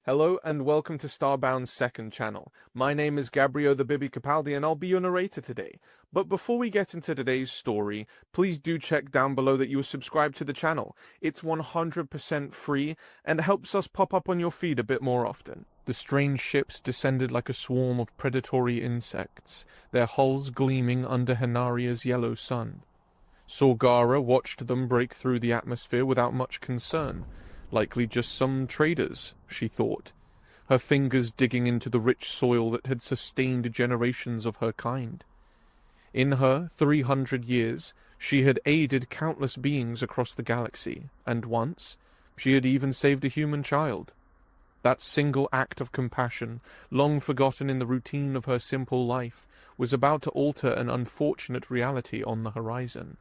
Hello and welcome to Starbound's second channel. My name is Gabriel the Bibi Capaldi and I'll be your narrator today. But before we get into today's story, please do check down below that you are subscribed to the channel. It's 100% free and helps us pop up on your feed a bit more often. The strange ships descended like a swarm of predatory insects, their hulls gleaming under Hanaria's yellow sun. Sorgara watched them break through the atmosphere without much concern. Likely just some traders, she thought, her fingers digging into the rich soil that had sustained generations of her kind. In her 300 years, she had aided countless beings across the galaxy, and once, she had even saved a human child. That single act of compassion, long forgotten in the routine of her simple life, was about to alter an unfortunate reality on the horizon.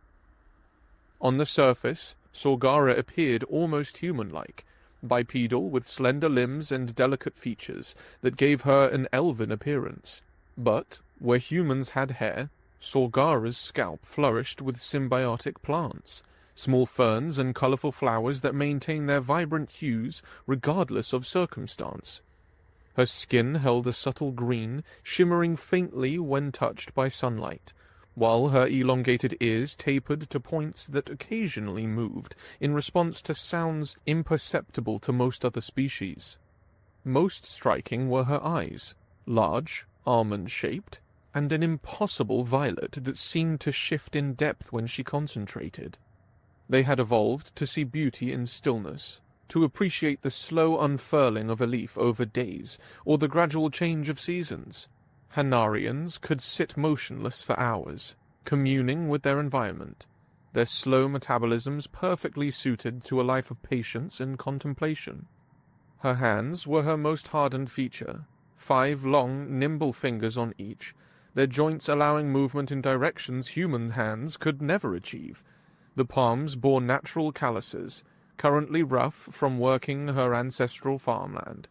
On the surface, Sorgara appeared almost human-like, bipedal with slender limbs and delicate features that gave her an elven appearance. But, where humans had hair, Sorgara's scalp flourished with symbiotic plants, small ferns and colorful flowers that maintain their vibrant hues regardless of circumstance. Her skin held a subtle green, shimmering faintly when touched by sunlight, while her elongated ears tapered to points that occasionally moved in response to sounds imperceptible to most other species. Most striking were her eyes, large, almond-shaped, and an impossible violet that seemed to shift in depth when she concentrated. They had evolved to see beauty in stillness, to appreciate the slow unfurling of a leaf over days, or the gradual change of seasons. Hanarians could sit motionless for hours, communing with their environment, their slow metabolisms perfectly suited to a life of patience and contemplation. Her hands were her most hardened feature, 5 long, nimble fingers on each, their joints allowing movement in directions human hands could never achieve. The palms bore natural calluses, currently rough from working her ancestral farmland.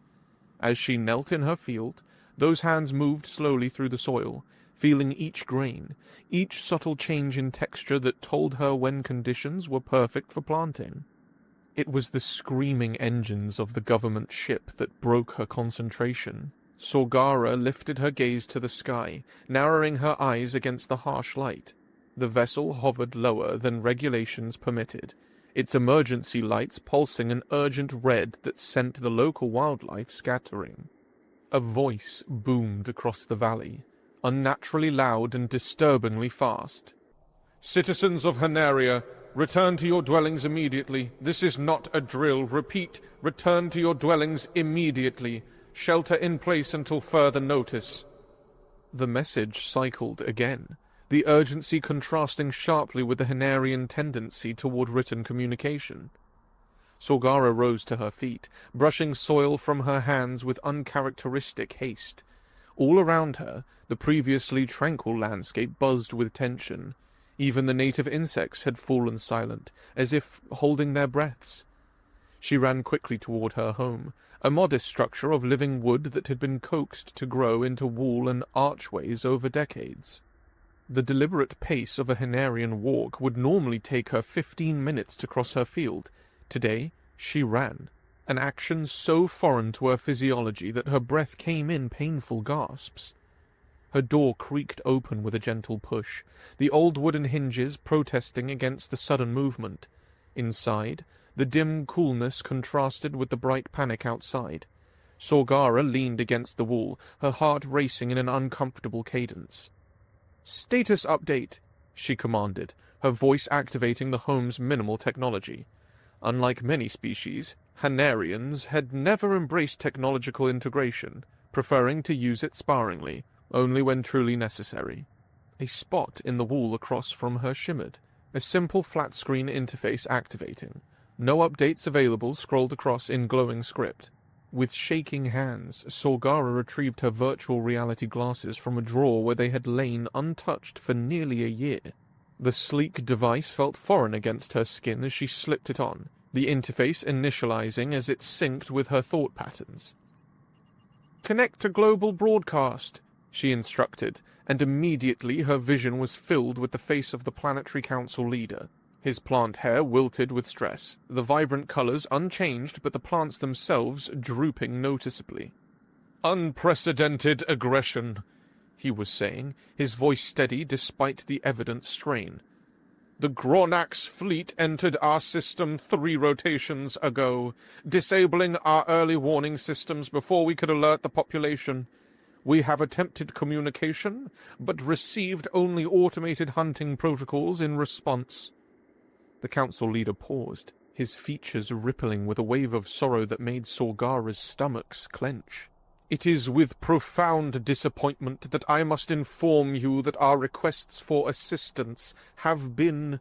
As she knelt in her field, those hands moved slowly through the soil, feeling each grain, each subtle change in texture that told her when conditions were perfect for planting. It was the screaming engines of the government ship that broke her concentration. Sorgara lifted her gaze to the sky, narrowing her eyes against the harsh light. The vessel hovered lower than regulations permitted, its emergency lights pulsing an urgent red that sent the local wildlife scattering. A voice boomed across the valley, unnaturally loud and disturbingly fast. "Citizens of Hanaria, return to your dwellings immediately. This is not a drill. Repeat, return to your dwellings immediately. Shelter in place until further notice." The message cycled again, the urgency contrasting sharply with the Hanarian tendency toward written communication. Sorgara rose to her feet, brushing soil from her hands with uncharacteristic haste. All around her, the previously tranquil landscape buzzed with tension. Even the native insects had fallen silent, as if holding their breaths. She ran quickly toward her home, a modest structure of living wood that had been coaxed to grow into wall and archways over decades. The deliberate pace of a Hanarian walk would normally take her 15 minutes to cross her field. Today, she ran, an action so foreign to her physiology that her breath came in painful gasps. Her door creaked open with a gentle push, the old wooden hinges protesting against the sudden movement. Inside, the dim coolness contrasted with the bright panic outside. Sorgara leaned against the wall, her heart racing in an uncomfortable cadence. "Status update," she commanded, her voice activating the home's minimal technology. Unlike many species, Hanarians had never embraced technological integration, preferring to use it sparingly, only when truly necessary. A spot in the wall across from her shimmered, a simple flat-screen interface activating. No updates available scrolled across in glowing script. With shaking hands, Sorgara retrieved her virtual reality glasses from a drawer where they had lain untouched for nearly a year. The sleek device felt foreign against her skin as she slipped it on, the interface initializing as it synced with her thought patterns. "Connect to global broadcast," she instructed, and immediately her vision was filled with the face of the Planetary Council leader, His plant hair wilted with stress, the vibrant colors unchanged but the plants themselves drooping noticeably. "Unprecedented aggression," he was saying, his voice steady despite the evident strain. "The Gronax fleet entered our system 3 rotations ago, disabling our early warning systems before we could alert the population. We have attempted communication, but received only automated hunting protocols in response." The council leader paused, his features rippling with a wave of sorrow that made Sorgara's stomachs clench. "It is with profound disappointment that I must inform you that our requests for assistance have been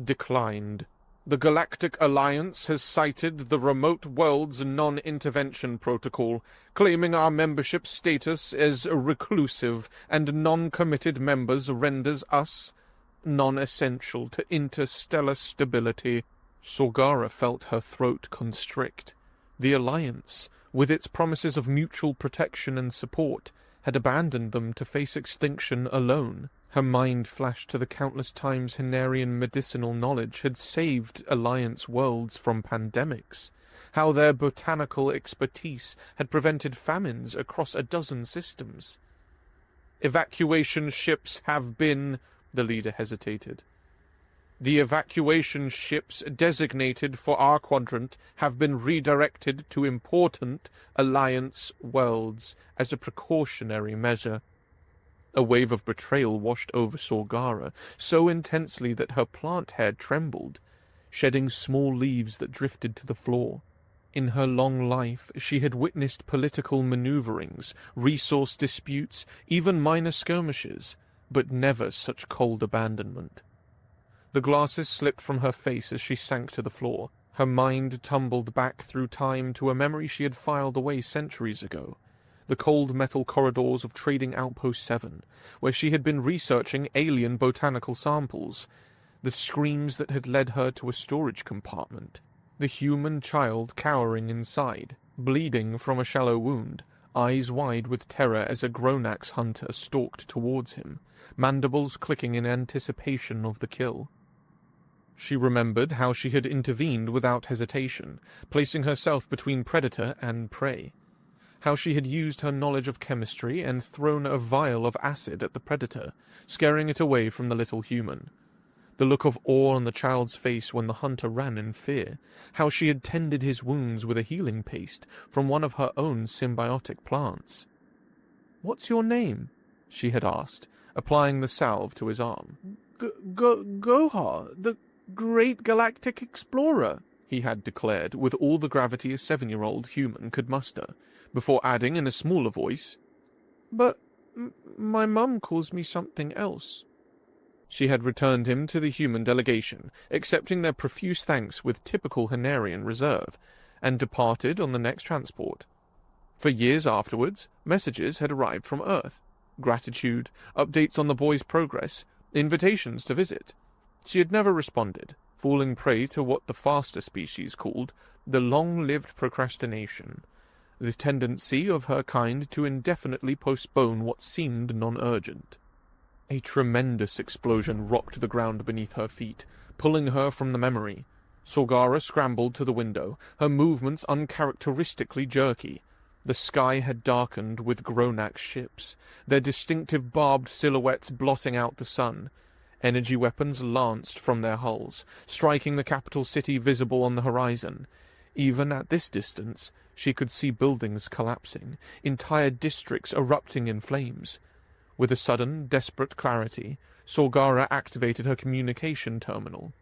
declined. The Galactic Alliance has cited the Remote Worlds Non-Intervention Protocol, claiming our membership status as reclusive and non-committed members renders us non-essential to interstellar stability." Sorgara felt her throat constrict. The Alliance, with its promises of mutual protection and support, had abandoned them to face extinction alone. Her mind flashed to the countless times Hinarian medicinal knowledge had saved Alliance worlds from pandemics, how their botanical expertise had prevented famines across a dozen systems. "Evacuation ships have been..." the leader hesitated. "The evacuation ships designated for our quadrant have been redirected to important Alliance worlds as a precautionary measure." A wave of betrayal washed over Sorgara, so intensely that her plant hair trembled, shedding small leaves that drifted to the floor. In her long life, she had witnessed political maneuverings, resource disputes, even minor skirmishes, but never such cold abandonment. The glasses slipped from her face as she sank to the floor. Her mind tumbled back through time to a memory she had filed away centuries ago. The cold metal corridors of Trading Outpost 7, where she had been researching alien botanical samples. The screams that had led her to a storage compartment. The human child cowering inside, bleeding from a shallow wound, eyes wide with terror as a Gronax hunter stalked towards him, mandibles clicking in anticipation of the kill. She remembered how she had intervened without hesitation, placing herself between predator and prey. How she had used her knowledge of chemistry and thrown a vial of acid at the predator, scaring it away from the little human. The look of awe on the child's face when the hunter ran in fear. How she had tended his wounds with a healing paste from one of her own symbiotic plants. "What's your name?" she had asked, applying the salve to his arm. Gohar, the great galactic explorer," he had declared with all the gravity a 7-year-old human could muster, before adding in a smaller voice, "But my mum calls me something else." She had returned him to the human delegation, accepting their profuse thanks with typical Hinarian reserve, and departed on the next transport. For years afterwards, messages had arrived from Earth. Gratitude, updates on the boy's progress, invitations to visit. She had never responded, falling prey to what the faster species called the long-lived procrastination, the tendency of her kind to indefinitely postpone what seemed non-urgent. A tremendous explosion rocked the ground beneath her feet, pulling her from the memory. Sorgara scrambled to the window, her movements uncharacteristically jerky. The sky had darkened with Gronax ships, their distinctive barbed silhouettes blotting out the sun. Energy weapons lanced from their hulls, striking the capital city visible on the horizon. Even at this distance, she could see buildings collapsing, entire districts erupting in flames. With a sudden, desperate clarity, Sorgara activated her communication terminal.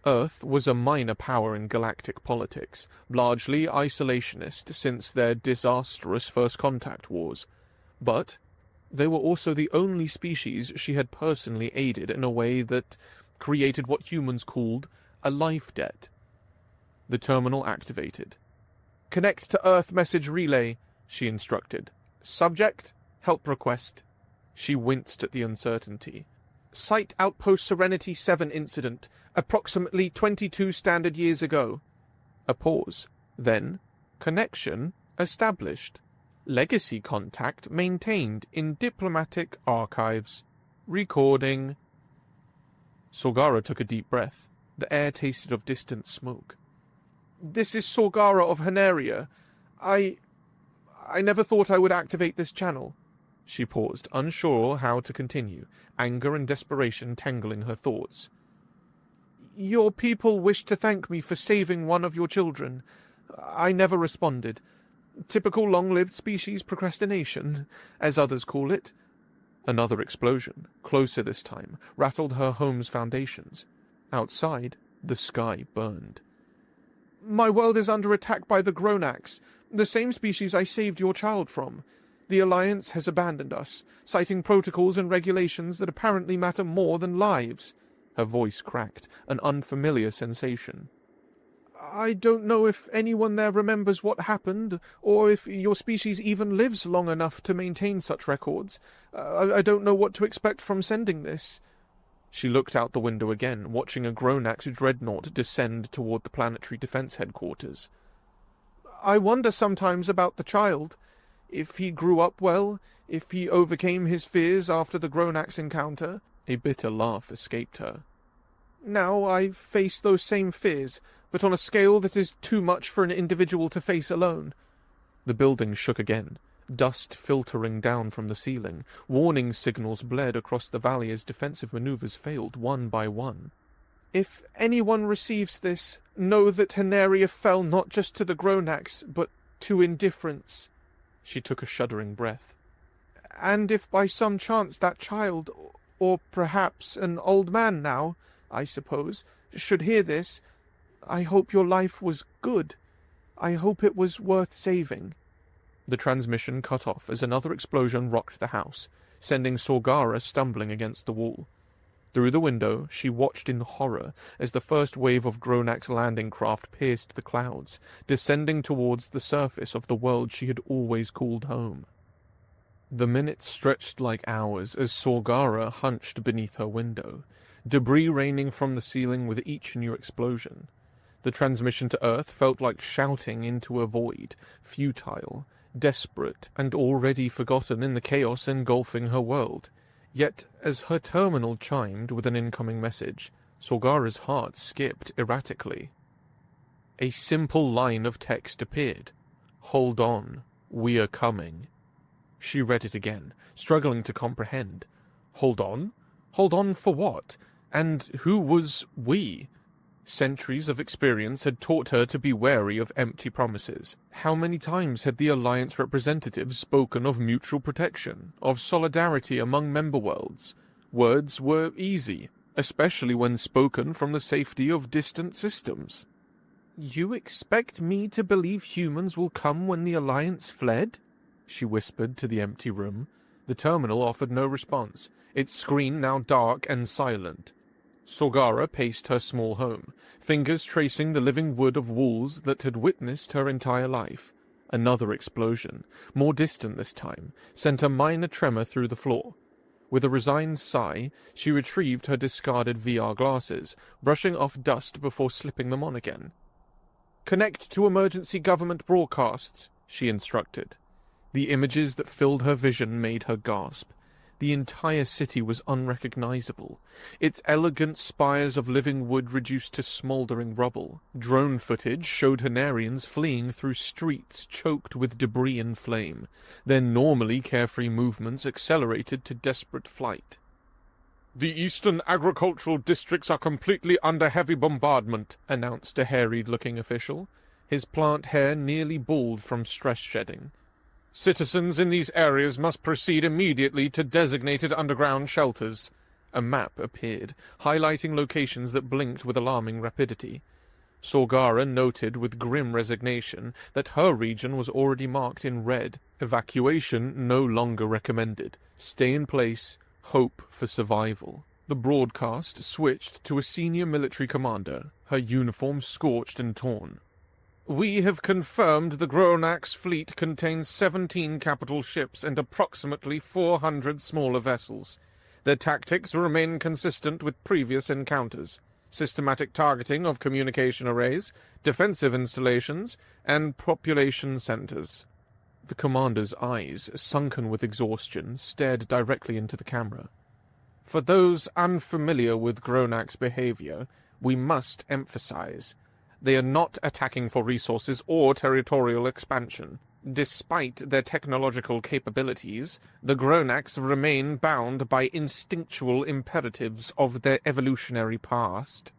Earth was a minor power in galactic politics, largely isolationist since their disastrous First Contact wars. But they were also the only species she had personally aided in a way that created what humans called a life debt. The terminal activated. "Connect to Earth message relay," she instructed. "Subject, help request." She winced at the uncertainty. "Site Outpost Serenity 7 incident, approximately 22 standard years ago." A pause. Then, connection established. Legacy contact maintained in diplomatic archives. Recording. Sorgara took a deep breath. The air tasted of distant smoke. "This is Sorgara of Haneria. I never thought I would activate this channel." She paused, unsure how to continue, anger and desperation tangling her thoughts. "Your people wished to thank me for saving one of your children. I never responded. Typical long-lived species procrastination, as others call it." Another explosion, closer this time, rattled her home's foundations. Outside, the sky burned. "My world is under attack by the Gronax, the same species I saved your child from. The Alliance has abandoned us, citing protocols and regulations that apparently matter more than lives." Her voice cracked, an unfamiliar sensation. "I don't know if anyone there remembers what happened, or if your species even lives long enough to maintain such records. I don't know what to expect from sending this." She looked out the window again, watching a Gronax dreadnought descend toward the planetary defense headquarters. "I wonder sometimes about the child. If he grew up well, if he overcame his fears after the Gronax encounter." A bitter laugh escaped her. "Now I face those same fears, but on a scale that is too much for an individual to face alone." The building shook again, dust filtering down from the ceiling. Warning signals bled across the valley as defensive maneuvers failed one by one. "If anyone receives this, know that Haneria fell not just to the Gronax, but to indifference." She took a shuddering breath. "And if by some chance that child, or perhaps an old man now, I suppose, should hear this, I hope your life was good. I hope it was worth saving." The transmission cut off as another explosion rocked the house, sending Sorgara stumbling against the wall. Through the window, she watched in horror as the first wave of Gronax landing craft pierced the clouds, descending towards the surface of the world she had always called home. The minutes stretched like hours as Sorgara hunched beneath her window, debris raining from the ceiling with each new explosion. The transmission to Earth felt like shouting into a void, futile, desperate, and already forgotten in the chaos engulfing her world. Yet, as her terminal chimed with an incoming message, Sorgara's heart skipped erratically. A simple line of text appeared. "Hold on, we are coming." She read it again, struggling to comprehend. Hold on? Hold on for what? And who was we? Centuries of experience had taught her to be wary of empty promises. How many times had the Alliance representatives spoken of mutual protection, of solidarity among member worlds? Words were easy, especially when spoken from the safety of distant systems. "You expect me to believe humans will come when the Alliance fled?" she whispered to the empty room. The terminal offered no response, its screen now dark and silent. Sorgara paced her small home, fingers tracing the living wood of walls that had witnessed her entire life. Another explosion, more distant this time, sent a minor tremor through the floor. With a resigned sigh, she retrieved her discarded VR glasses, brushing off dust before slipping them on again. "Connect to emergency government broadcasts," she instructed. The images that filled her vision made her gasp. The entire city was unrecognizable, its elegant spires of living wood reduced to smoldering rubble. Drone footage showed Hanarians fleeing through streets choked with debris and flame, their normally carefree movements accelerated to desperate flight. "The eastern agricultural districts are completely under heavy bombardment," announced a harried-looking official, his plant hair nearly bald from stress shedding. "Citizens in these areas must proceed immediately to designated underground shelters." A map appeared, highlighting locations that blinked with alarming rapidity. Sorgara noted with grim resignation that her region was already marked in red. Evacuation no longer recommended. Stay in place, hope for survival. The broadcast switched to a senior military commander, her uniform scorched and torn. "We have confirmed the Gronax fleet contains 17 capital ships and approximately 400 smaller vessels. Their tactics remain consistent with previous encounters: systematic targeting of communication arrays, defensive installations, and population centers." The commander's eyes, sunken with exhaustion, stared directly into the camera. "For those unfamiliar with Gronax behavior, We must emphasize. They are not attacking for resources or territorial expansion. Despite their technological capabilities, the Gronax remain bound by instinctual imperatives of their evolutionary past.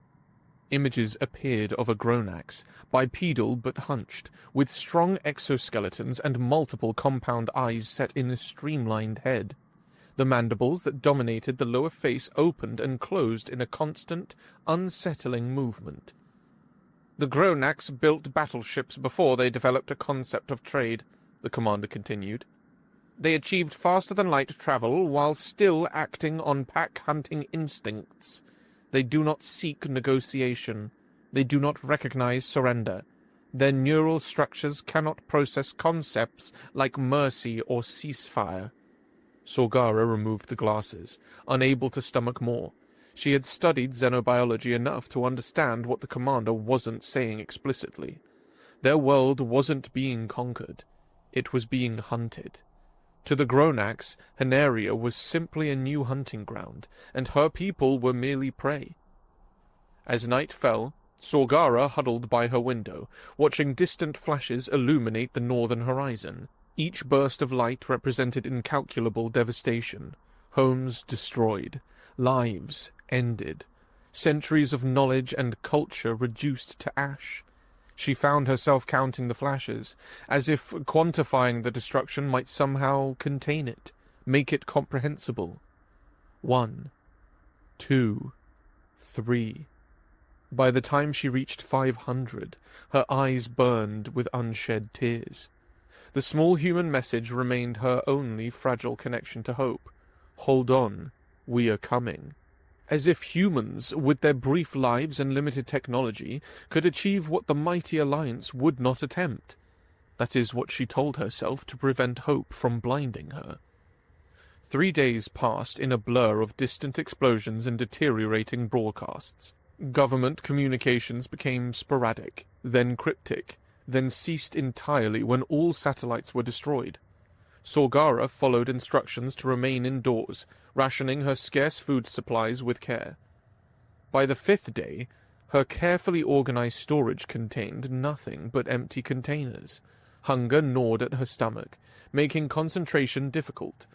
Images appeared of a Gronax, bipedal but hunched, with strong exoskeletons and multiple compound eyes set in a streamlined head. The mandibles that dominated the lower face opened and closed in a constant, unsettling movement. The Gronax built battleships before they developed a concept of trade, the commander continued. They achieved faster-than-light travel while still acting on pack-hunting instincts. They do not seek negotiation. They do not recognize surrender. Their neural structures cannot process concepts like mercy or ceasefire. Sorgara removed the glasses, unable to stomach more. She had studied xenobiology enough to understand what the commander wasn't saying explicitly. Their world wasn't being conquered. It was being hunted. To the Gronax, Henaria was simply a new hunting ground, and her people were merely prey. As night fell, Sorgara huddled by her window, watching distant flashes illuminate the northern horizon. Each burst of light represented incalculable devastation. Homes destroyed. Lives ended. Centuries of knowledge and culture reduced to ash. She found herself counting the flashes, as if quantifying the destruction might somehow contain it, make it comprehensible. 1, 2, 3. By the time she reached 500, her eyes burned with unshed tears. The small human message remained her only fragile connection to hope. Hold on, we are coming. As if humans, with their brief lives and limited technology, could achieve what the mighty Alliance would not attempt. That is what she told herself to prevent hope from blinding her. 3 days passed in a blur of distant explosions and deteriorating broadcasts. Government communications became sporadic, then cryptic, then ceased entirely when all satellites were destroyed. Sorgara followed instructions to remain indoors, rationing her scarce food supplies with care. By the 5th day, her carefully organized storage contained nothing but empty containers. Hunger gnawed at her stomach, making concentration difficult.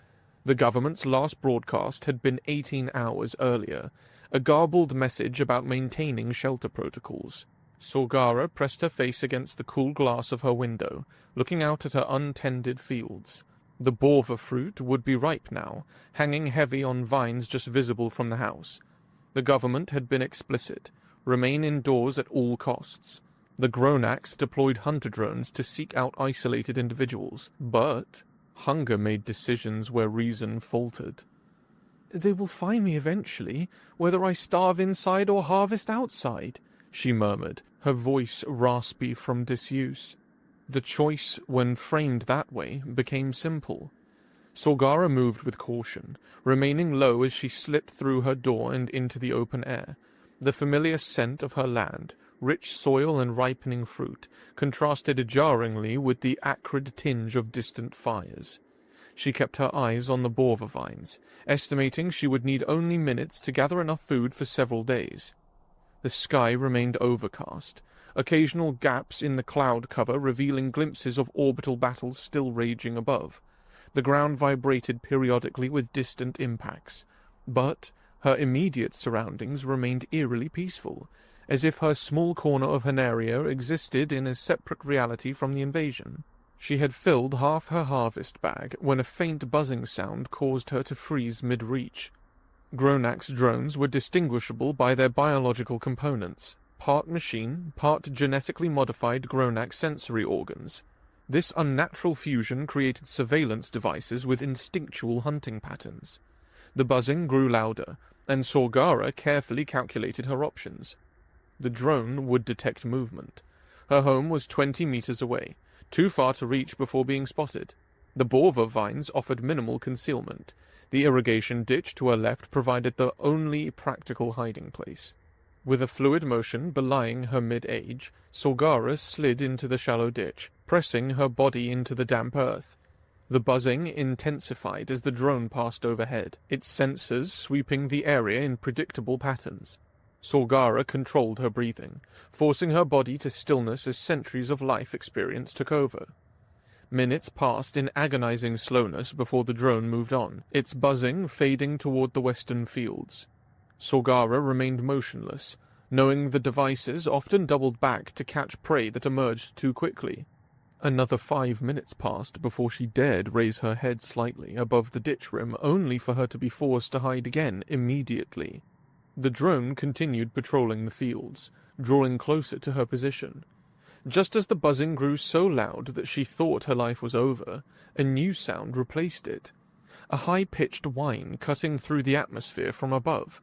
The government's last broadcast had been 18 hours earlier, a garbled message about maintaining shelter protocols. Sorgara pressed her face against the cool glass of her window, looking out at her untended fields. The bova fruit would be ripe now, hanging heavy on vines just visible from the house. The government had been explicit. Remain indoors at all costs. The Gronax deployed hunter drones to seek out isolated individuals, but hunger made decisions where reason faltered. They will find me eventually, whether I starve inside or harvest outside, she murmured, her voice raspy from disuse. The choice, when framed that way, became simple. Sorgara moved with caution, remaining low as she slipped through her door and into the open air. The familiar scent of her land, rich soil and ripening fruit, contrasted jarringly with the acrid tinge of distant fires. She kept her eyes on the bova vines, estimating she would need only minutes to gather enough food for several days. The sky remained overcast, occasional gaps in the cloud cover revealing glimpses of orbital battles still raging above. The ground vibrated periodically with distant impacts, but her immediate surroundings remained eerily peaceful, as if her small corner of Henaria existed in a separate reality from the invasion. She had filled half her harvest bag when a faint buzzing sound caused her to freeze mid-reach. Gronax drones were distinguishable by their biological components, part machine, part genetically modified Gronax sensory organs. This unnatural fusion created surveillance devices with instinctual hunting patterns. The buzzing grew louder, and Sorgara carefully calculated her options. The drone would detect movement. Her home was 20 meters away, too far to reach before being spotted. The bova vines offered minimal concealment. The irrigation ditch to her left provided the only practical hiding place. With a fluid motion belying her mid-age, Sorgara slid into the shallow ditch, pressing her body into the damp earth. The buzzing intensified as the drone passed overhead, its sensors sweeping the area in predictable patterns. Solgara controlled her breathing, forcing her body to stillness as centuries of life experience took over. Minutes passed in agonizing slowness before the drone moved on, its buzzing fading toward the western fields. Solgara remained motionless, knowing the devices often doubled back to catch prey that emerged too quickly. Another 5 minutes passed before she dared raise her head slightly above the ditch rim, only for her to be forced to hide again immediately. The drone continued patrolling the fields, drawing closer to her position. Just as the buzzing grew so loud that she thought her life was over, a new sound replaced it. A high-pitched whine cutting through the atmosphere from above.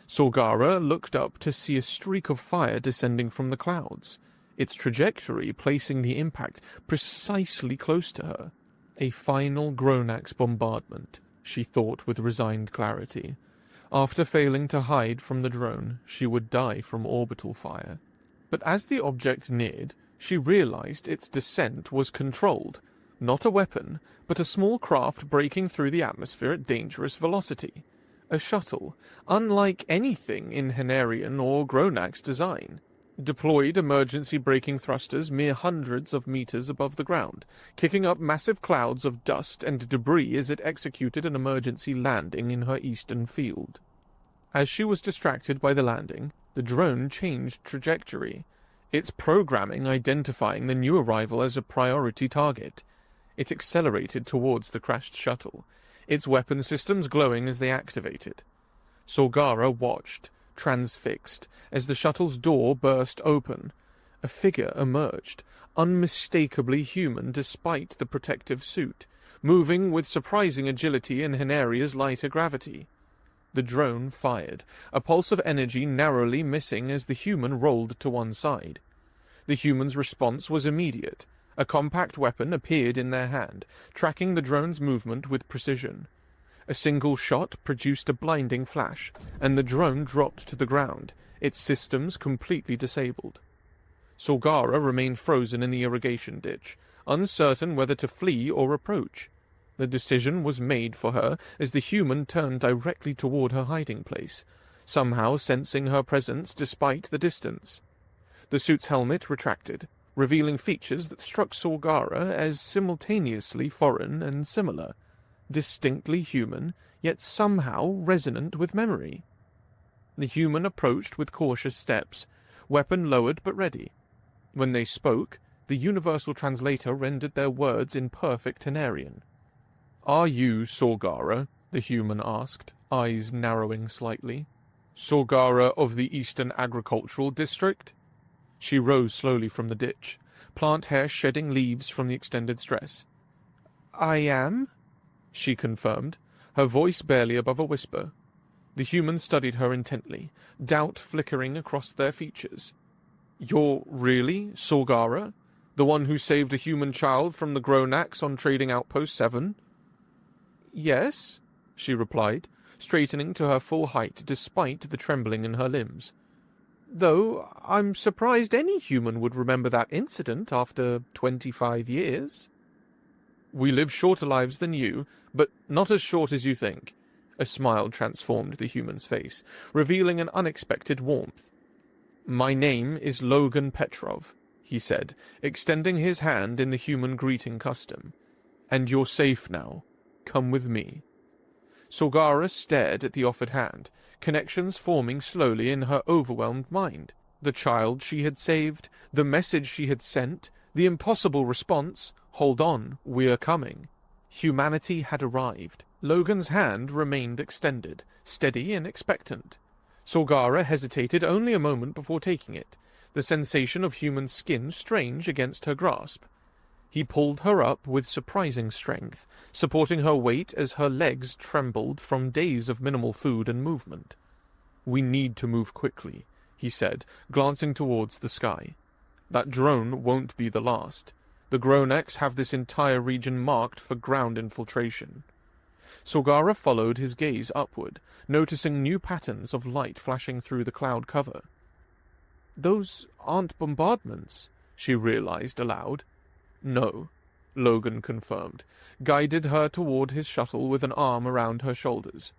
Solgara looked up to see a streak of fire descending from the clouds, its trajectory placing the impact precisely close to her. A final Gronax bombardment, she thought with resigned clarity. After failing to hide from the drone, she would die from orbital fire. But as the object neared, she realized its descent was controlled. Not a weapon, but a small craft breaking through the atmosphere at dangerous velocity. A shuttle, unlike anything in Henarian or Gronax design. Deployed emergency braking thrusters mere hundreds of meters above the ground, kicking up massive clouds of dust and debris as it executed an emergency landing in her eastern field. As she was distracted by the landing, the drone changed trajectory, its programming identifying the new arrival as a priority target. It accelerated towards the crashed shuttle, its weapon systems glowing as they activated. Solgara watched, transfixed, as the shuttle's door burst open. A figure emerged, unmistakably human despite the protective suit, moving with surprising agility in Henaria's lighter gravity. The drone fired, a pulse of energy narrowly missing as the human rolled to one side. The human's response was immediate. A compact weapon appeared in their hand, tracking the drone's movement with precision. A single shot produced a blinding flash, and the drone dropped to the ground, its systems completely disabled. Solgara remained frozen in the irrigation ditch, uncertain whether to flee or approach. The decision was made for her as the human turned directly toward her hiding place, somehow sensing her presence despite the distance. The suit's helmet retracted, revealing features that struck Solgara as simultaneously foreign and similar, distinctly human, yet somehow resonant with memory. The human approached with cautious steps, weapon lowered but ready. When they spoke, the universal translator rendered their words in perfect Henarian. "Are you Solgara?" the human asked, eyes narrowing slightly. "Solgara of the Eastern Agricultural District?" She rose slowly from the ditch, plant hair shedding leaves from the extended stress. "I am," she confirmed, her voice barely above a whisper. The human studied her intently, doubt flickering across their features. "You're really Solgara? The one who saved a human child from the Gronax on Trading Outpost 7? "Yes," she replied, straightening to her full height despite the trembling in her limbs. "Though I'm surprised any human would remember that incident after 25 years. "We live shorter lives than you, but not as short as you think." A smile transformed the human's face, revealing an unexpected warmth. "My name is Logan Petrov," he said, extending his hand in the human greeting custom. "And you're safe now. Come with me." Solgara stared at the offered hand, connections forming slowly in her overwhelmed mind. The child she had saved, the message she had sent, the impossible response, "Hold on, we're coming." Humanity had arrived. Logan's hand remained extended, steady and expectant. Solgara hesitated only a moment before taking it, the sensation of human skin strange against her grasp. He pulled her up with surprising strength, supporting her weight as her legs trembled from days of minimal food and movement. "We need to move quickly," he said, glancing towards the sky. "That drone won't be the last. The Gronax have this entire region marked for ground infiltration." Solgara followed his gaze upward, noticing new patterns of light flashing through the cloud cover. "Those aren't bombardments," she realized aloud. "No," Logan confirmed, guided her toward his shuttle with an arm around her shoulders.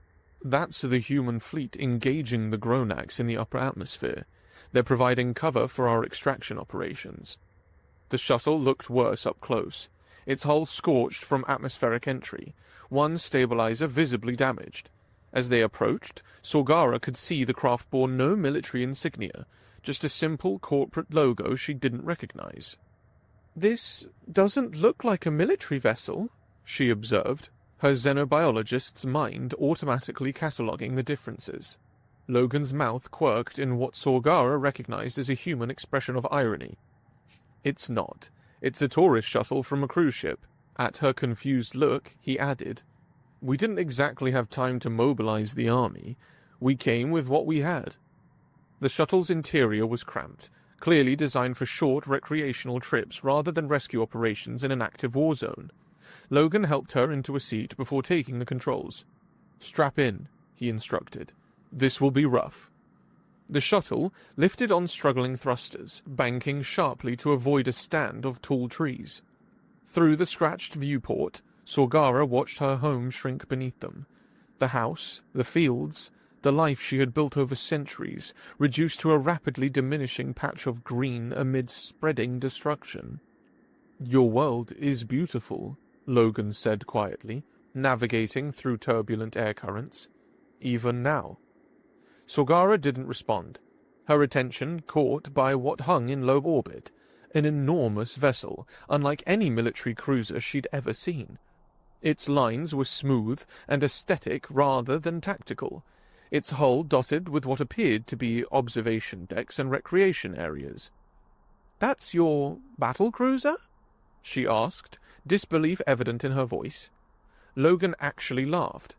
That's the human fleet engaging the Gronax in the upper atmosphere. They're providing cover for our extraction operations. The shuttle looked worse up close, its hull scorched from atmospheric entry, one stabilizer visibly damaged. As they approached, Sorgara could see the craft bore no military insignia, just a simple corporate logo she didn't recognize. "This doesn't look like a military vessel," she observed, her xenobiologist's mind automatically cataloguing the differences. Logan's mouth quirked in what Sorgara recognized as a human expression of irony. "It's not. It's a tourist shuttle from a cruise ship." At her confused look, he added, "We didn't exactly have time to mobilize the army. We came with what we had." The shuttle's interior was cramped, clearly designed for short recreational trips rather than rescue operations in an active war zone. Logan helped her into a seat before taking the controls. "Strap in," he instructed. "This will be rough." The shuttle lifted on struggling thrusters, banking sharply to avoid a stand of tall trees. Through the scratched viewport, Sorgara watched her home shrink beneath them. The house, the fields, the life she had built over centuries, reduced to a rapidly diminishing patch of green amid spreading destruction. "Your world is beautiful," Logan said quietly, navigating through turbulent air currents. "Even now." Sorgara didn't respond, her attention caught by what hung in low orbit, an enormous vessel, unlike any military cruiser she'd ever seen. Its lines were smooth and aesthetic rather than tactical, its hull dotted with what appeared to be observation decks and recreation areas. "That's your battle cruiser?" she asked, disbelief evident in her voice. Logan actually laughed.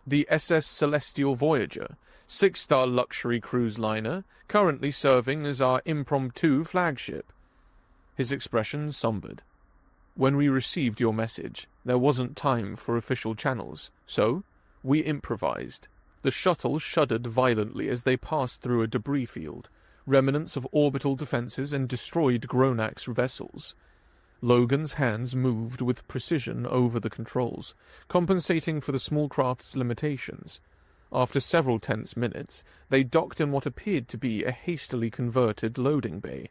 "The SS Celestial Voyager, 6-star luxury cruise liner, currently serving as our impromptu flagship." His expression sombered. "When we received your message, there wasn't time for official channels, so we improvised." The shuttle shuddered violently as they passed through a debris field, remnants of orbital defenses and destroyed Gronax vessels. Logan's hands moved with precision over the controls, compensating for the small craft's limitations. After several tense minutes, they docked in what appeared to be a hastily converted loading bay.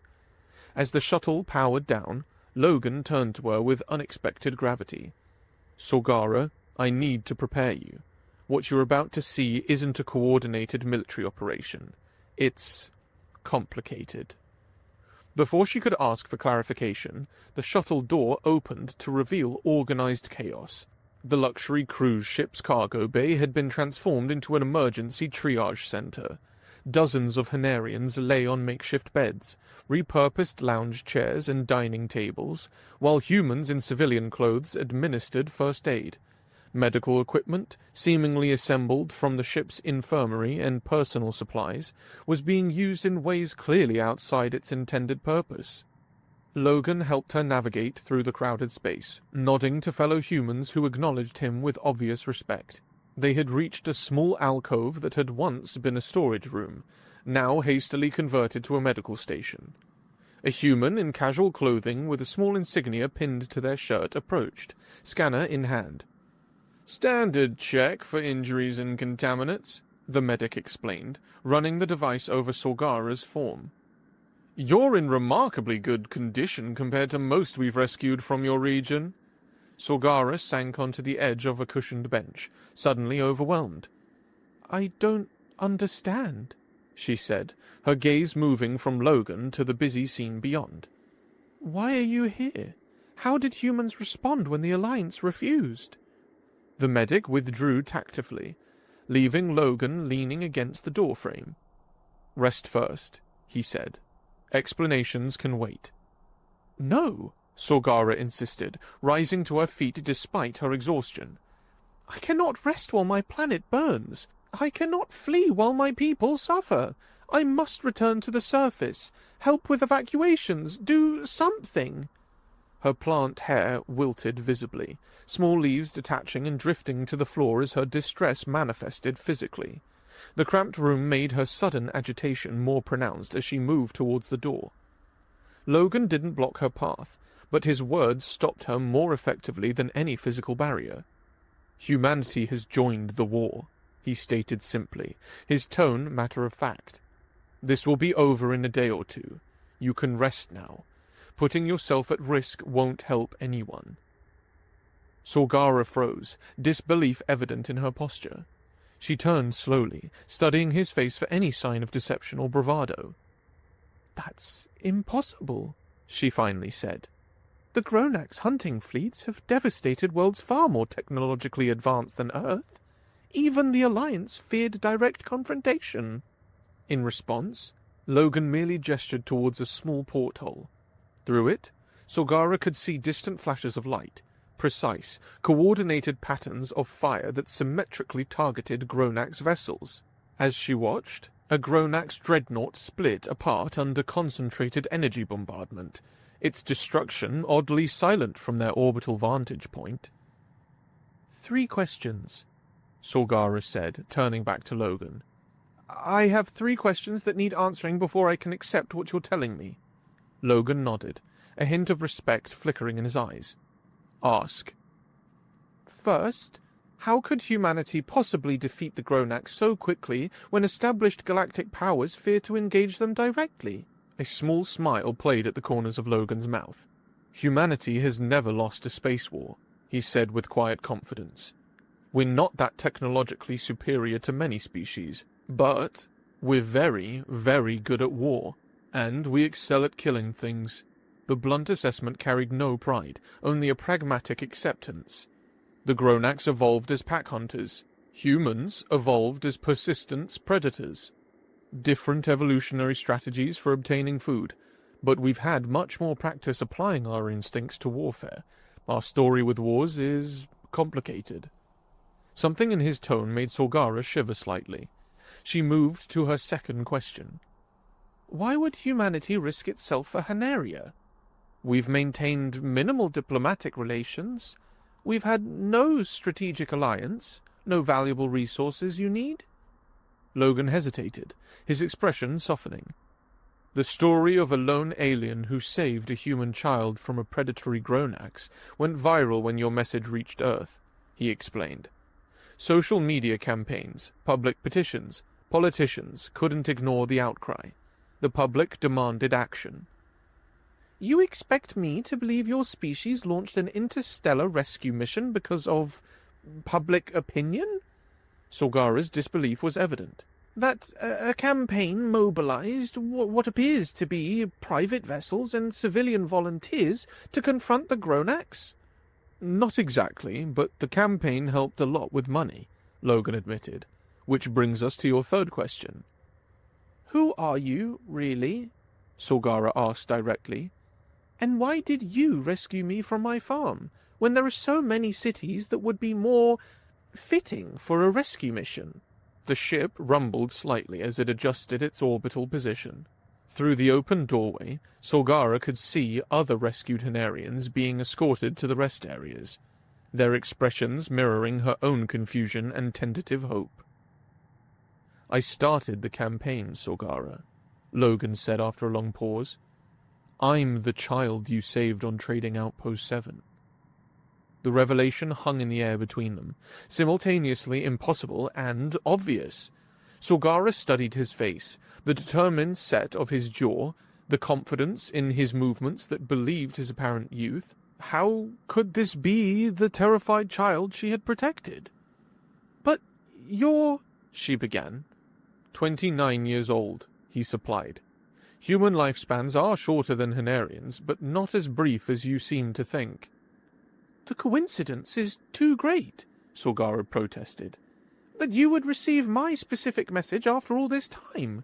As the shuttle powered down, Logan turned to her with unexpected gravity. "Sorgara, I need to prepare you. What you're about to see isn't a coordinated military operation. It's complicated." Before she could ask for clarification, the shuttle door opened to reveal organized chaos. The luxury cruise ship's cargo bay had been transformed into an emergency triage center. Dozens of Hanarians lay on makeshift beds, repurposed lounge chairs and dining tables, while humans in civilian clothes administered first aid. Medical equipment, seemingly assembled from the ship's infirmary and personal supplies, was being used in ways clearly outside its intended purpose. Logan helped her navigate through the crowded space, nodding to fellow humans who acknowledged him with obvious respect. They had reached a small alcove that had once been a storage room, now hastily converted to a medical station. A human in casual clothing with a small insignia pinned to their shirt approached, scanner in hand. "Standard check for injuries and contaminants," the medic explained, running the device over Sorgara's form. "You're in remarkably good condition compared to most we've rescued from your region." Sorgara sank onto the edge of a cushioned bench, suddenly overwhelmed. "I don't understand," she said, her gaze moving from Logan to the busy scene beyond. "Why are you here? How did humans respond when the Alliance refused?" The medic withdrew tactfully, leaving Logan leaning against the doorframe. "Rest first," he said. "Explanations can wait." "No," Sorgara insisted, rising to her feet despite her exhaustion. "I cannot rest while my planet burns. I cannot flee while my people suffer. I must return to the surface, help with evacuations, do something." Her plant hair wilted visibly, small leaves detaching and drifting to the floor as her distress manifested physically. The cramped room made her sudden agitation more pronounced as she moved towards the door. Logan didn't block her path, but his words stopped her more effectively than any physical barrier. "Humanity has joined the war," he stated simply, his tone matter of fact. "This will be over in a day or two. You can rest now. Putting yourself at risk won't help anyone." Sorgara froze, disbelief evident in her posture. She turned slowly, studying his face for any sign of deception or bravado. "That's impossible," she finally said. "The Gronax hunting fleets have devastated worlds far more technologically advanced than Earth. Even the Alliance feared direct confrontation." In response, Logan merely gestured towards a small porthole. Through it, Sorgara could see distant flashes of light, precise, coordinated patterns of fire that symmetrically targeted Gronax vessels. As she watched, a Gronax dreadnought split apart under concentrated energy bombardment, its destruction oddly silent from their orbital vantage point. "3 questions," Sorgara said, turning back to Logan. "I have 3 questions that need answering before I can accept what you're telling me." Logan nodded, a hint of respect flickering in his eyes. "Ask." "First, how could humanity possibly defeat the Gronax so quickly when established galactic powers fear to engage them directly?" A small smile played at the corners of Logan's mouth. "Humanity has never lost a space war," he said with quiet confidence. "We're not that technologically superior to many species, but we're very, very good at war, and we excel at killing things." The blunt assessment carried no pride, only a pragmatic acceptance. The Gronax evolved as pack hunters. Humans evolved as persistent predators. Different evolutionary strategies for obtaining food, but we've had much more practice applying our instincts to warfare. Our story with wars is complicated. Something in his tone made Sorgara shiver slightly. She moved to her second question. "Why would humanity risk itself for Hanaria? We've maintained minimal diplomatic relations. We've had no strategic alliance, no valuable resources you need." Logan hesitated, his expression softening. "The story of a lone alien who saved a human child from a predatory Gronax went viral when your message reached Earth," he explained. "Social media campaigns, public petitions, politicians couldn't ignore the outcry. The public demanded action." "You expect me to believe your species launched an interstellar rescue mission because of public opinion?" Sorgara's disbelief was evident. "That a campaign mobilized what appears to be private vessels and civilian volunteers to confront the Gronax?" "Not exactly, but the campaign helped a lot with money," Logan admitted. "Which brings us to your third question." "Who are you, really?" Sorgara asked directly. "And why did you rescue me from my farm, when there are so many cities that would be more fitting for a rescue mission?" The ship rumbled slightly as it adjusted its orbital position. Through the open doorway, Sorgara could see other rescued Hanarians being escorted to the rest areas, their expressions mirroring her own confusion and tentative hope. "I started the campaign, Sorgara," Logan said after a long pause. "I'm the child you saved on Trading Outpost 7. The revelation hung in the air between them, simultaneously impossible and obvious. Sorgara studied his face, the determined set of his jaw, the confidence in his movements that believed his apparent youth. How could this be the terrified child she had protected? "But you're—" she began. 29 years old, he supplied. "Human lifespans are shorter than Hanarians, but not as brief as you seem to think." "The coincidence is too great," Sorgara protested. "That you would receive my specific message after all this time."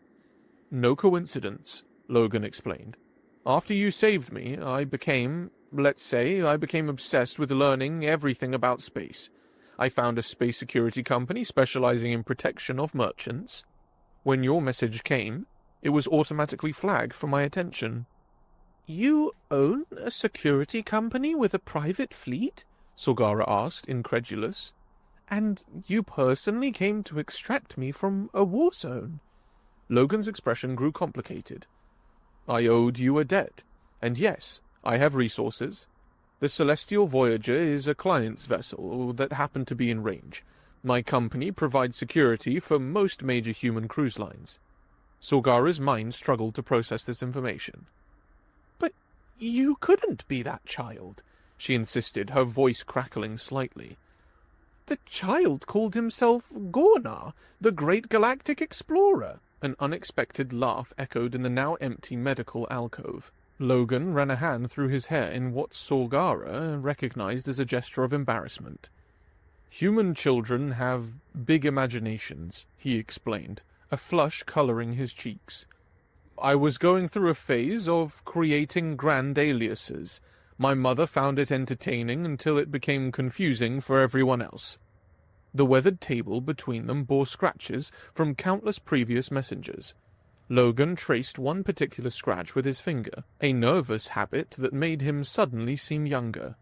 "No coincidence," Logan explained. "After you saved me, I became obsessed with learning everything about space. I found a space security company specializing in protection of merchants. When your message came, it was automatically flagged for my attention." "You own a security company with a private fleet?" Sorgara asked, incredulous. "And you personally came to extract me from a war zone?" Logan's expression grew complicated. "I owed you a debt, and yes, I have resources. The Celestial Voyager is a client's vessel that happened to be in range. My company provides security for most major human cruise lines. Sorgara's mind struggled to process this information. But you couldn't be that child, she insisted, her voice crackling slightly. The child called himself Gornar, the great galactic explorer. An unexpected laugh echoed in the now empty medical alcove. Logan ran a hand through his hair in what Sorgara recognized as a gesture of embarrassment. Human children have big imaginations, he explained, a flush coloring his cheeks. I was going through a phase of creating grand aliases. My mother found it entertaining until it became confusing for everyone else. The weathered table between them bore scratches from countless previous messengers. Logan traced one particular scratch with his finger, a nervous habit that made him suddenly seem younger.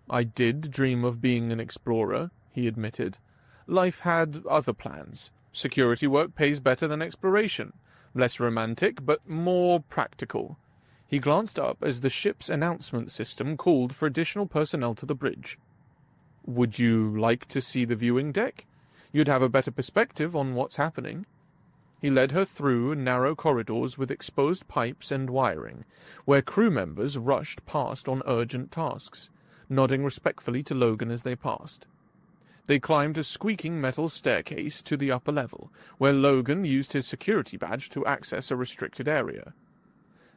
I did dream of being an explorer, he admitted. Life had other plans. Security work pays better than exploration. Less romantic, but more practical. He glanced up as the ship's announcement system called for additional personnel to the bridge. Would you like to see the viewing deck? You'd have a better perspective on what's happening. He led her through narrow corridors with exposed pipes and wiring, where crew members rushed past on urgent tasks, nodding respectfully to Logan as they passed. They climbed a squeaking metal staircase to the upper level, where Logan used his security badge to access a restricted area.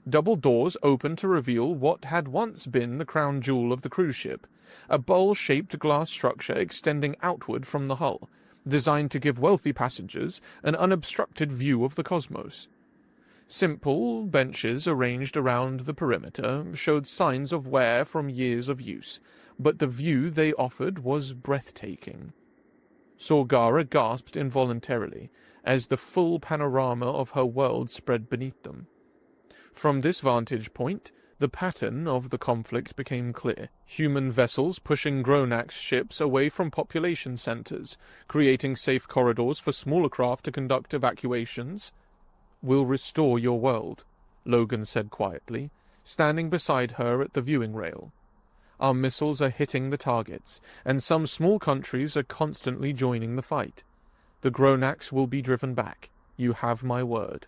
Double doors opened to reveal what had once been the crown jewel of the cruise ship, a bowl-shaped glass structure extending outward from the hull, designed to give wealthy passengers an unobstructed view of the cosmos. Simple benches arranged around the perimeter showed signs of wear from years of use, but the view they offered was breathtaking. Sorgara gasped involuntarily as the full panorama of her world spread beneath them. From this vantage point, the pattern of the conflict became clear. Human vessels pushing Gronax ships away from population centers, creating safe corridors for smaller craft to conduct evacuations. We'll restore your world, Logan said quietly, standing beside her at the viewing rail. Our missiles are hitting the targets, and some small countries are constantly joining the fight. The Gronax will be driven back. You have my word.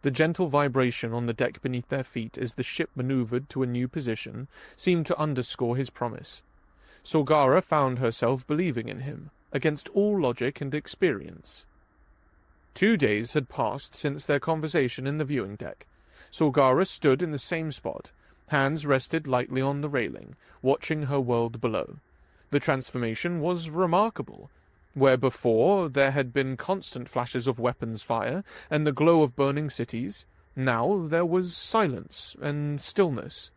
The gentle vibration on the deck beneath their feet as the ship maneuvered to a new position seemed to underscore his promise. Sorgara found herself believing in him, against all logic and experience. 2 days had passed since their conversation in the viewing deck. Sorgara stood in the same spot, hands rested lightly on the railing, watching her world below. The transformation was remarkable. Where before there had been constant flashes of weapons fire and the glow of burning cities, now there was silence and stillness.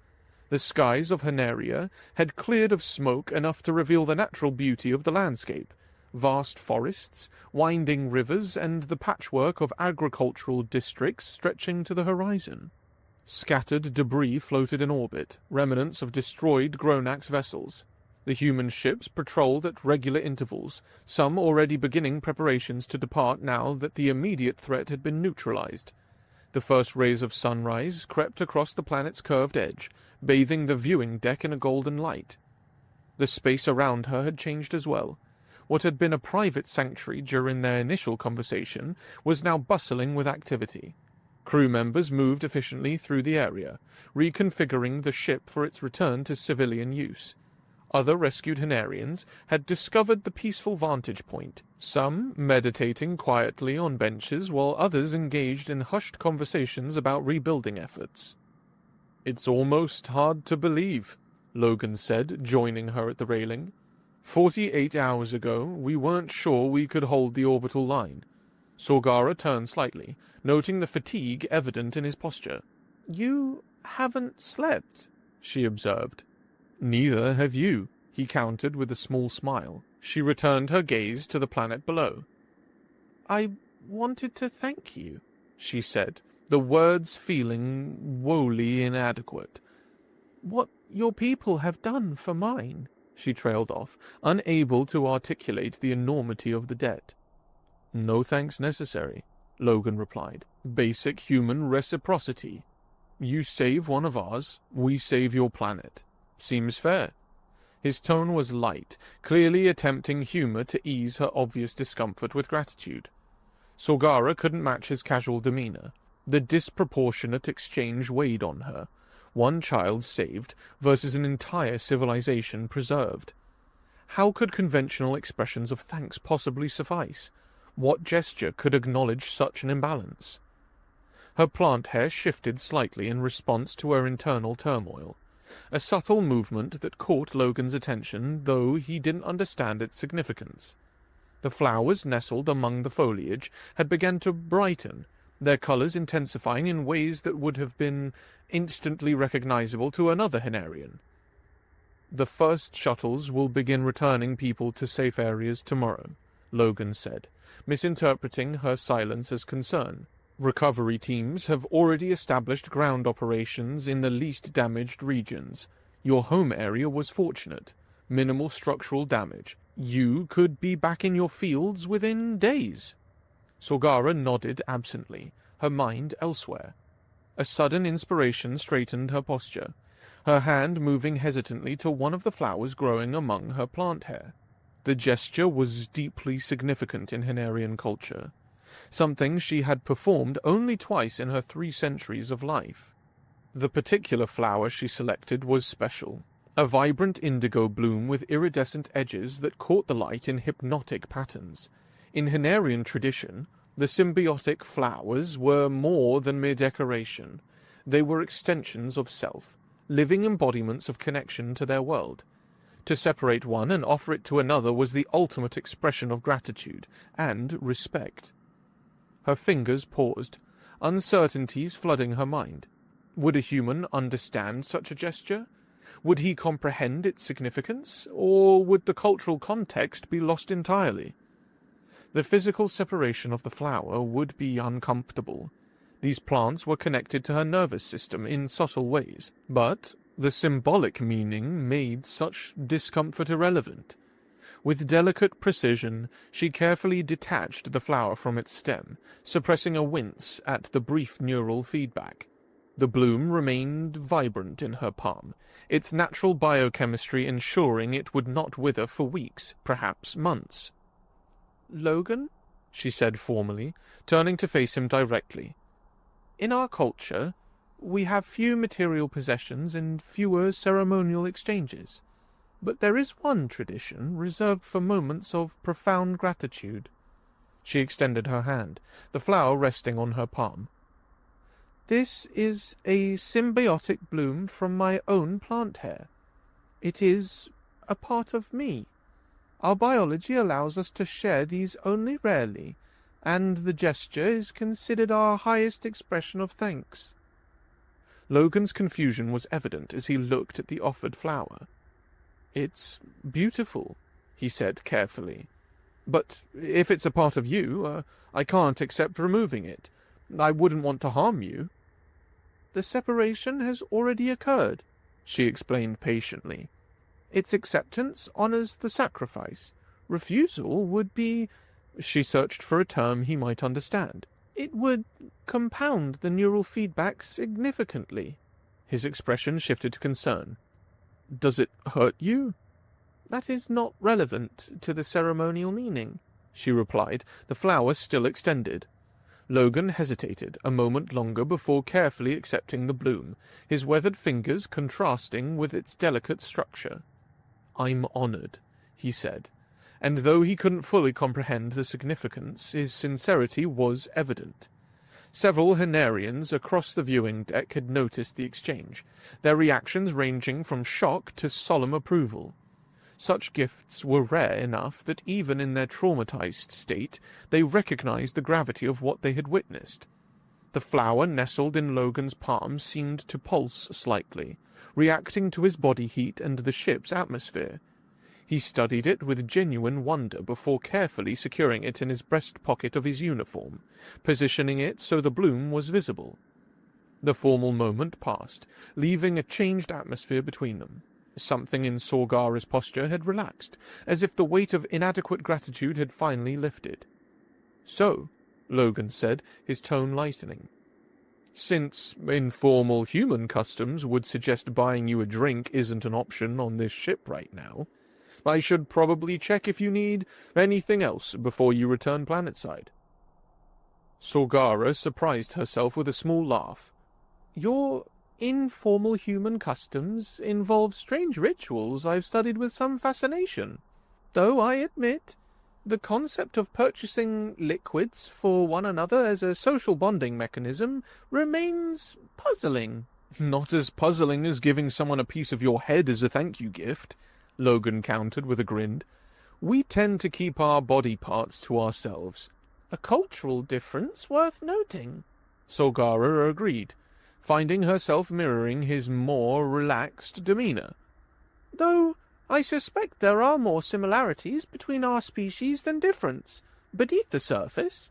The skies of Haneria had cleared of smoke enough to reveal the natural beauty of the landscape, vast forests, winding rivers, and the patchwork of agricultural districts stretching to the horizon. Scattered debris floated in orbit, remnants of destroyed Gronax vessels. The human ships patrolled at regular intervals, some already beginning preparations to depart now that the immediate threat had been neutralized. The first rays of sunrise crept across the planet's curved edge, bathing the viewing deck in a golden light. The space around her had changed as well. What had been a private sanctuary during their initial conversation was now bustling with activity. Crew members moved efficiently through the area, reconfiguring the ship for its return to civilian use. Other rescued Hanarians had discovered the peaceful vantage point, some meditating quietly on benches while others engaged in hushed conversations about rebuilding efforts. It's almost hard to believe, Logan said, joining her at the railing. 48 hours ago, we weren't sure we could hold the orbital line. Sorgara turned slightly, noting the fatigue evident in his posture. You haven't slept, she observed. Neither have you, he countered with a small smile. She returned her gaze to the planet below. I wanted to thank you, she said, the words feeling woefully inadequate. What your people have done for mine, she trailed off, unable to articulate the enormity of the debt. No thanks necessary, Logan replied. Basic human reciprocity. You save one of ours, we save your planet. Seems fair. His tone was light, clearly attempting humor to ease her obvious discomfort with gratitude. Sorgara couldn't match his casual demeanor. The disproportionate exchange weighed on her. One child saved versus an entire civilization preserved. How could conventional expressions of thanks possibly suffice? What gesture could acknowledge such an imbalance? Her plant hair shifted slightly in response to her internal turmoil. A subtle movement that caught Logan's attention, though he didn't understand its significance. The flowers nestled among the foliage had begun to brighten, their colors intensifying in ways that would have been instantly recognizable to another Hinarian. "The first shuttles will begin returning people to safe areas tomorrow," Logan said, misinterpreting her silence as concern. "Recovery teams have already established ground operations in the least damaged regions. Your home area was fortunate. Minimal structural damage. You could be back in your fields within days." Sorgara nodded absently, her mind elsewhere. A sudden inspiration straightened her posture, her hand moving hesitantly to one of the flowers growing among her plant hair. The gesture was deeply significant in Hinarian culture, something she had performed only twice in her 3 centuries of life. The particular flower she selected was special, a vibrant indigo bloom with iridescent edges that caught the light in hypnotic patterns. In Hinarian tradition, the symbiotic flowers were more than mere decoration. They were extensions of self, living embodiments of connection to their world. To separate one and offer it to another was the ultimate expression of gratitude and respect. Her fingers paused, uncertainties flooding her mind. Would a human understand such a gesture? Would he comprehend its significance, or would the cultural context be lost entirely? The physical separation of the flower would be uncomfortable. These plants were connected to her nervous system in subtle ways, but the symbolic meaning made such discomfort irrelevant. With delicate precision, she carefully detached the flower from its stem, suppressing a wince at the brief neural feedback. The bloom remained vibrant in her palm, its natural biochemistry ensuring it would not wither for weeks, perhaps months. "Logan?" she said formally, turning to face him directly. "In our culture, we have few material possessions and fewer ceremonial exchanges. But there is one tradition reserved for moments of profound gratitude." She extended her hand, the flower resting on her palm. "This is a symbiotic bloom from my own plant hair. It is a part of me. Our biology allows us to share these only rarely, and the gesture is considered our highest expression of thanks." Logan's confusion was evident as he looked at the offered flower. "It's beautiful," he said carefully. "But if it's a part of you, I can't accept removing it. I wouldn't want to harm you." "The separation has already occurred," she explained patiently. "Its acceptance honors the sacrifice. Refusal would be—" She searched for a term he might understand. "It would compound the neural feedback significantly." His expression shifted to concern. "Does it hurt you?" "That is not relevant to the ceremonial meaning," she replied, the flower still extended. Logan hesitated a moment longer before carefully accepting the bloom, his weathered fingers contrasting with its delicate structure. "I'm honored," he said, and though he couldn't fully comprehend the significance, his sincerity was evident. Several Hinarians across the viewing deck had noticed the exchange, their reactions ranging from shock to solemn approval. Such gifts were rare enough that even in their traumatized state, they recognized the gravity of what they had witnessed. The flower nestled in Logan's palm seemed to pulse slightly, reacting to his body heat and the ship's atmosphere. He studied it with genuine wonder before carefully securing it in his breast pocket of his uniform, positioning it so the bloom was visible. The formal moment passed, leaving a changed atmosphere between them. Something in Sorgara's posture had relaxed, as if the weight of inadequate gratitude had finally lifted. "So," Logan said, his tone lightening, Since informal human customs would suggest buying you a drink isn't an option on this ship right now, I should probably check if you need anything else before you return planetside. Sorgara surprised herself with a small laugh. Your informal human customs involve strange rituals I've studied with some fascination, though I admit the concept of purchasing liquids for one another as a social bonding mechanism remains puzzling. Not as puzzling as giving someone a piece of your head as a thank you gift, Logan countered with a grin. We tend to keep our body parts to ourselves. A cultural difference worth noting, Sorgara agreed, finding herself mirroring his more relaxed demeanor. Though I suspect there are more similarities between our species than difference, beneath the surface.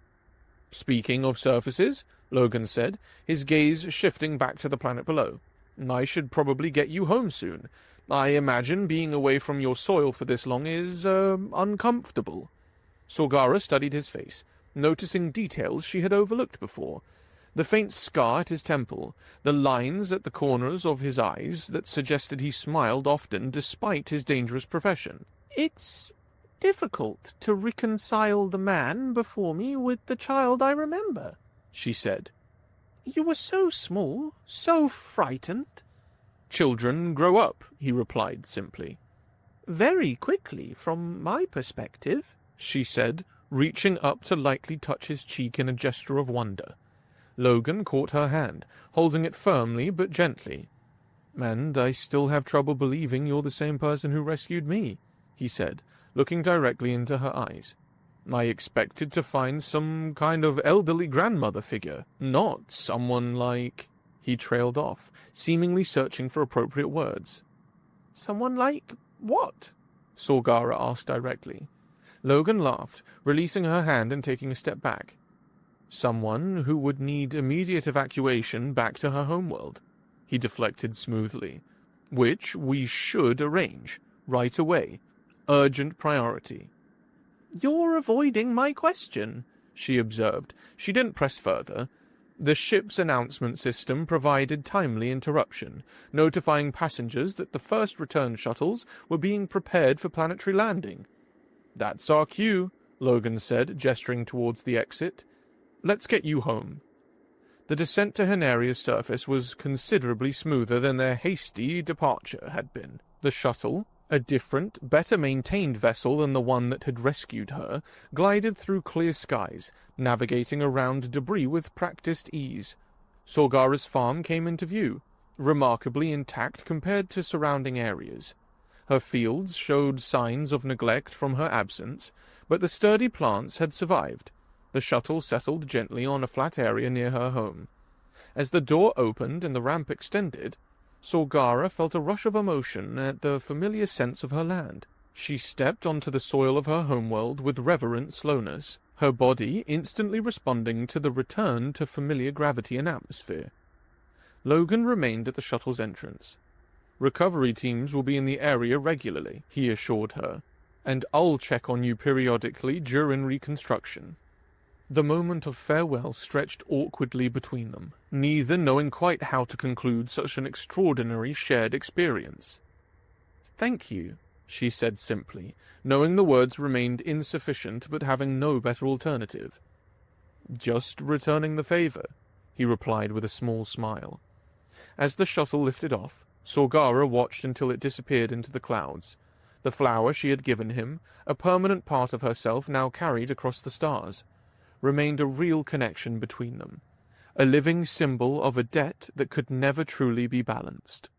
Speaking of surfaces, Logan said, his gaze shifting back to the planet below, I should probably get you home soon. I imagine being away from your soil for this long is, uncomfortable. Sorgara studied his face, noticing details she had overlooked before. The faint scar at his temple, the lines at the corners of his eyes that suggested he smiled often despite his dangerous profession. It's difficult to reconcile the man before me with the child I remember, she said. You were so small, so frightened. Children grow up, he replied simply. Very quickly, from my perspective, she said, reaching up to lightly touch his cheek in a gesture of wonder. Logan caught her hand, holding it firmly but gently. And I still have trouble believing you're the same person who rescued me, he said, looking directly into her eyes. I expected to find some kind of elderly grandmother figure, not someone like... He trailed off, seemingly searching for appropriate words. Someone like what? Sorgara asked directly. Logan laughed, releasing her hand and taking a step back. Someone who would need immediate evacuation back to her homeworld, he deflected smoothly. Which we should arrange, right away. Urgent priority. You're avoiding my question, she observed. She didn't press further. The ship's announcement system provided timely interruption, notifying passengers that the first return shuttles were being prepared for planetary landing. That's our cue, Logan said, gesturing towards the exit. Let's get you home. The descent to Hanaria's surface was considerably smoother than their hasty departure had been. The shuttle, a different, better-maintained vessel than the one that had rescued her, glided through clear skies, navigating around debris with practiced ease. Sorgara's farm came into view, remarkably intact compared to surrounding areas. Her fields showed signs of neglect from her absence, but the sturdy plants had survived. The shuttle settled gently on a flat area near her home. As the door opened and the ramp extended, Sorgara felt a rush of emotion at the familiar sense of her land. She stepped onto the soil of her homeworld with reverent slowness, her body instantly responding to the return to familiar gravity and atmosphere. Logan remained at the shuttle's entrance. Recovery teams will be in the area regularly, he assured her, and I'll check on you periodically during reconstruction. The moment of farewell stretched awkwardly between them, neither knowing quite how to conclude such an extraordinary shared experience. Thank you, she said simply, knowing the words remained insufficient but having no better alternative. Just returning the favor, he replied with a small smile. As the shuttle lifted off, Sorgara watched until it disappeared into the clouds. The flower she had given him, a permanent part of herself now carried across the stars, remained a real connection between them, a living symbol of a debt that could never truly be balanced.